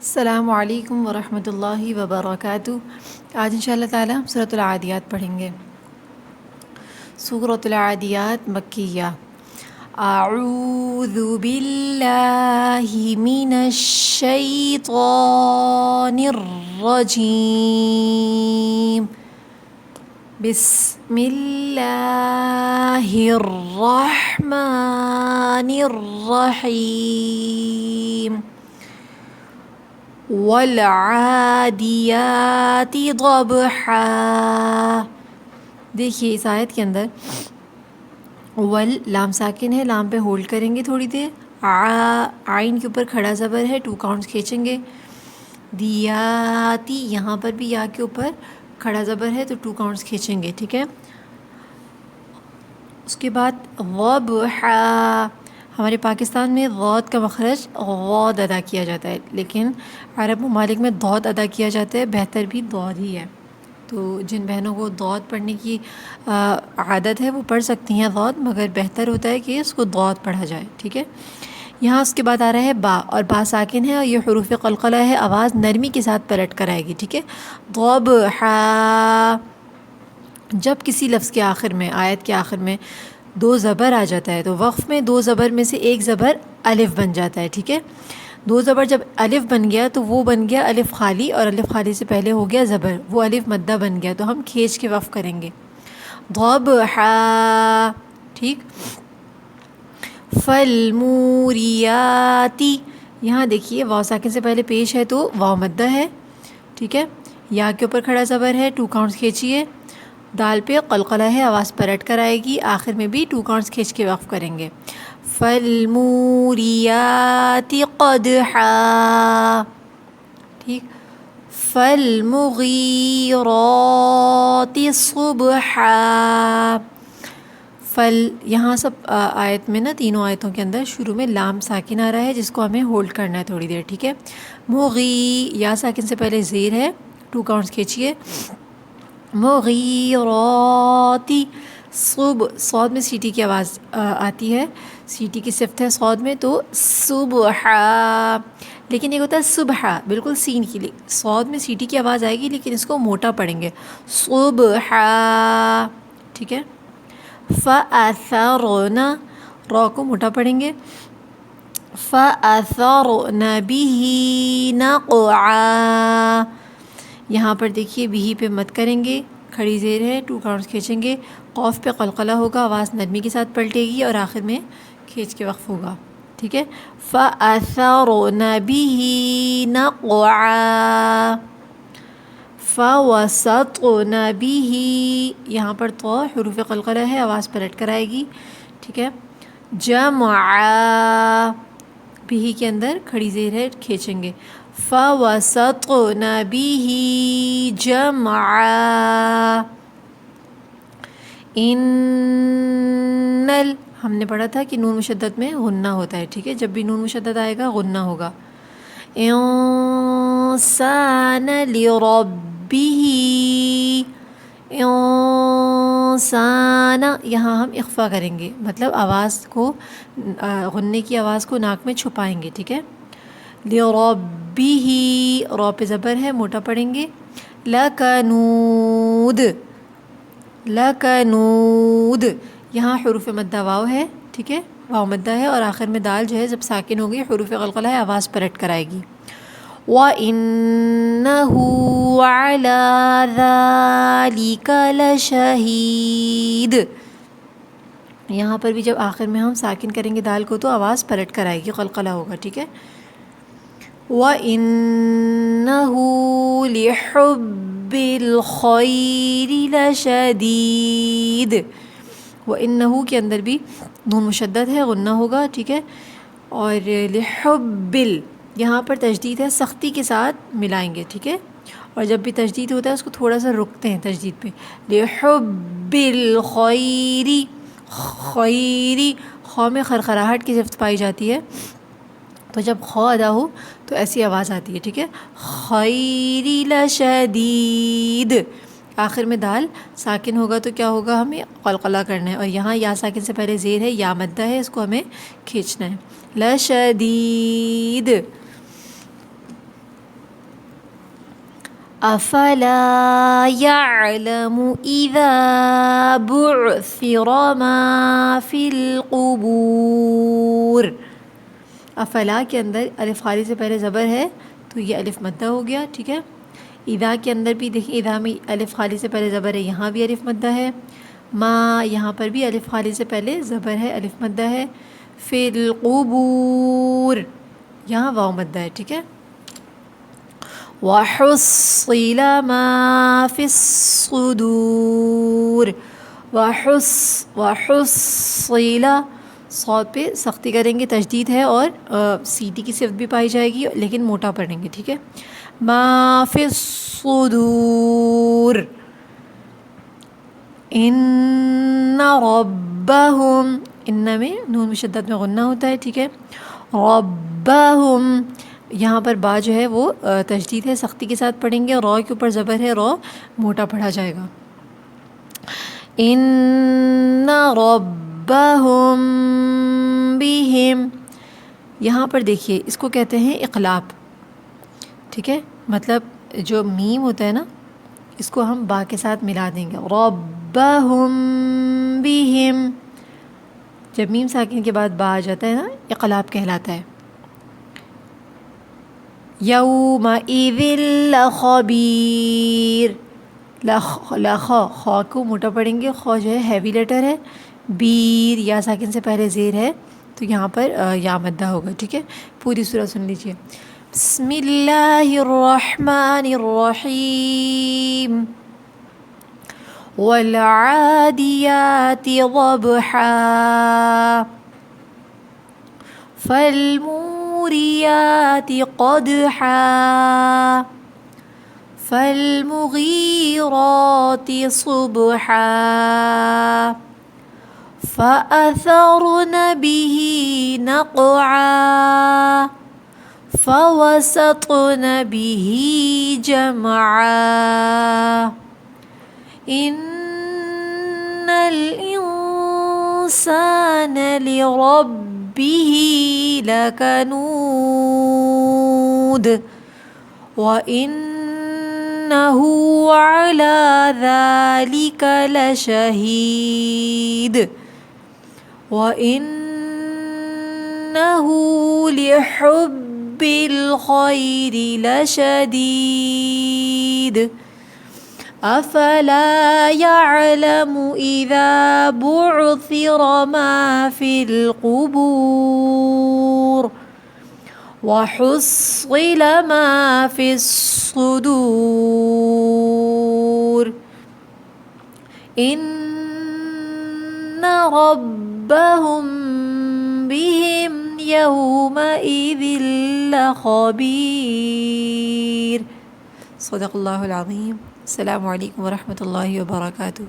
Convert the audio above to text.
السلام علیکم ورحمۃ اللہ وبرکاتہ۔ آج انشاءاللہ تعالی سورۃ العادیات پڑھیں گے۔ سورۃ العادیات مکیہ۔ اعوذ باللہ من الشیطان الرجیم، بسم اللہ الرحمن الرحیم۔ والعادیات ضبحا۔ دیکھیے اس آیت کے اندر ول لام ساکن ہے، لام پہ ہولڈ کریں گے تھوڑی دیر، عین کے اوپر کھڑا زبر ہے، 2 کاؤنٹس کھینچیں گے۔ دیاتی یہاں پر بھی یا کے اوپر کھڑا زبر ہے تو 2 کاؤنٹس کھینچیں گے، ٹھیک ہے۔ اس کے بعد ضبحا، ہمارے پاکستان میں ضاد کا مخرج غاد ادا کیا جاتا ہے، لیکن عرب ممالک میں ضاد ادا کیا جاتا ہے، بہتر بھی ضاد ہی ہے۔ تو جن بہنوں کو ضاد پڑھنے کی عادت ہے وہ پڑھ سکتی ہیں ضاد، مگر بہتر ہوتا ہے کہ اس کو ضاد پڑھا جائے، ٹھیک ہے۔ یہاں اس کے بعد آ رہا ہے با، اور با ساکن ہے اور یہ حروف قلقلہ ہے، آواز نرمی کے ساتھ پلٹ کر آئے گی، ٹھیک ہے۔ ضبحا، جب کسی لفظ کے آخر میں، آیت کے آخر میں 2 زبر آ جاتا ہے تو وقف میں 2 زبر میں سے ایک زبر الف بن جاتا ہے، ٹھیک ہے۔ 2 زبر جب الف بن گیا تو وہ بن گیا الف خالی، اور الف خالی سے پہلے ہو گیا زبر، وہ الف مدہ بن گیا، تو ہم کھینچ کے وقف کریں گے ضبحا، ٹھیک۔ فالموریاتی، یہاں دیکھیے واو ساکن سے پہلے پیش ہے تو واو مدہ ہے، ٹھیک ہے۔ یا کے اوپر کھڑا زبر ہے، 2 کاؤنٹس کھینچیے۔ دال پہ قلقلہ ہے، آواز پلٹ کر آئے گی، آخر میں بھی 2 کاؤنٹس کھینچ کے وقف کریں گے۔ فالموریات قدحا، ٹھیک۔ فالمغیرات صبحا، یہاں سب آیت میں نا، تینوں آیتوں کے اندر شروع میں لام ساکن آ رہا ہے جس کو ہمیں ہولڈ کرنا ہے تھوڑی دیر، ٹھیک ہے۔ یا ساکن سے پہلے زیر ہے، 2 کاؤنٹس کھینچیے۔ مغیراتی صاد میں سیٹی کی آواز آتی ہے، سیٹی کی صفت ہے صاد میں، تو صبحا، لیکن ایک ہوتا ہے صبحا بالکل سین کی، صاد میں سیٹی کی آواز آئے گی لیکن اس کو موٹا پڑھیں گے، صبحا، ٹھیک ہے۔ فَأَثَرْنَ، را کو موٹا پڑھیں گے، فَأَثَرْنَ بِهِ نَقْعًا، یہاں پر دیکھیے بھی پہ مت کریں گے، کھڑی زیر ہے، 2 کاؤنٹس کھینچیں گے، قوف پہ قلقلہ ہوگا، آواز نرمی کے ساتھ پلٹے گی اور آخر میں کھینچ کے وقف ہوگا، ٹھیک ہے۔ فَأَثَرْنَ بِهِ نَقْعًا فَوَسَطْنَ بِهِ، یہاں پر تو حروف قلقلہ ہے، آواز پلٹ کر آئے گی، ٹھیک ہے۔ جَمْعًا، بھی کے اندر کھڑی زیر ہے، کھینچیں گے، فَوَسَطْنَ بِهِ جَمْعًا۔ ہم نے پڑھا تھا کہ نون مشدد میں غنہ ہوتا ہے، ٹھیک ہے، جب بھی نون مشدد آئے گا غنہ ہوگا۔ انسان لربه، انسان، یہاں ہم اخفا کریں گے، مطلب آواز کو، غنے کی آواز کو ناک میں چھپائیں گے، ٹھیک ہے۔ لربه، را پہ زبر ہے، موٹا پڑھیں گے۔ لکنود، لکنود، یہاں حروف مدہ واو ہے، ٹھیک ہے، واو مدہ ہے، اور آخر میں دال جو ہے جب ساکن ہوگی حروف قلقلہ ہے، آواز پلٹ کر آئے گی۔ وَإِنَّهُ عَلَى ذَلِكَ لَشَهِيدٌ، یہاں پر بھی جب آخر میں ہم ساکن کریں گے دال کو تو آواز پلٹ کر آئے گی، قلقلہ ہوگا، ٹھیک ہے۔ وَإِنَّهُ لِحُبِّ الْخَيْرِ لَشَدِيدٌ، وَإِنَّهُ کے اندر بھی نون مشدد ہے، غنہ ہوگا، ٹھیک ہے۔ اور لِحُبِّ، یہاں پر تشدید ہے، سختی کے ساتھ ملائیں گے، ٹھیک ہے، اور جب بھی تشدید ہوتا ہے اس کو تھوڑا سا رکتے ہیں تشدید پہ۔ لِحُبِّ الْخَيْرِ، خیری، خو میں خرخراہٹ کی صفت پائی جاتی ہے، تو جب خو ادا ہو تو ایسی آواز آتی ہے، ٹھیک ہے۔ خیری لشدید، آخر میں دال ساکن ہوگا تو کیا ہوگا، ہمیں قلقلہ کرنا ہے، اور یہاں یا ساکن سے پہلے زیر ہے، یا مدہ ہے، اس کو ہمیں کھینچنا ہے۔ لشدید، افلا يعلم اذا بعثر ما في القبور. افلا کے اندر الف خالی سے پہلے زبر ہے تو یہ الف مدہ ہو گیا، ٹھیک ہے. اذا کے اندر بھی دیکھیں، اذا میں الف خالی سے پہلے زبر ہے، یہاں بھی الف مدہ ہے. ما یہاں پر بھی الف خالی سے پہلے زبر ہے، الف مدہ ہے. فی القبور یہاں واو مدہ ہے، ٹھیک ہے. وحصل ما فی الصدور. وحصل صاد پہ سختی کریں گے، تشدید ہے اور سیٹی کی صفت بھی پائی جائے گی لیکن موٹا پڑھیں گے، ٹھیک ہے. ما فی الصدور. ان ربہم، ان میں نون مشدد میں غنہ ہوتا ہے، ٹھیک ہے. ربہم یہاں پر با جو ہے وہ تشدید ہے، سختی کے ساتھ پڑھیں گے. را کے اوپر زبر ہے، را موٹا پڑھا جائے گا. ان ربہم بہم، یہاں پر دیکھیے اس کو کہتے ہیں اقلاب، ٹھیک ہے. مطلب جو میم ہوتا ہے نا، اس کو ہم با کے ساتھ ملا دیں گے. ربہم بہم، جب میم ساکن کے بعد با آ جاتا ہے نا، اقلاب کہلاتا ہے. یومئذ لخبیر. خا کو موٹا پڑھیں گے، خا جو ہے ہیوی لیٹر ہے. بیر یا ساکن سے پہلے زیر ہے تو یہاں پر یا مدہ ہوگا، ٹھیک ہے. پوری سورہ سن لیجیے. بسم اللہ الرحمن الرحیم. والعادیات ضبحا فالموریات قدحا فالمغیرات صبحا فأثرن به نقعا فوسطن به جمعا ان الانسان لربه لکنود وإنه على ذلك لشهيد وإنه لحب الخير لشديد أفلا يعلم إذا بعثر ما في القبور وحصل ما في الصدور إن ربهم بهم يومئذ لخبير. صدق اللہ العظیم. السلام علیکم ورحمۃ اللہ وبرکاتہ.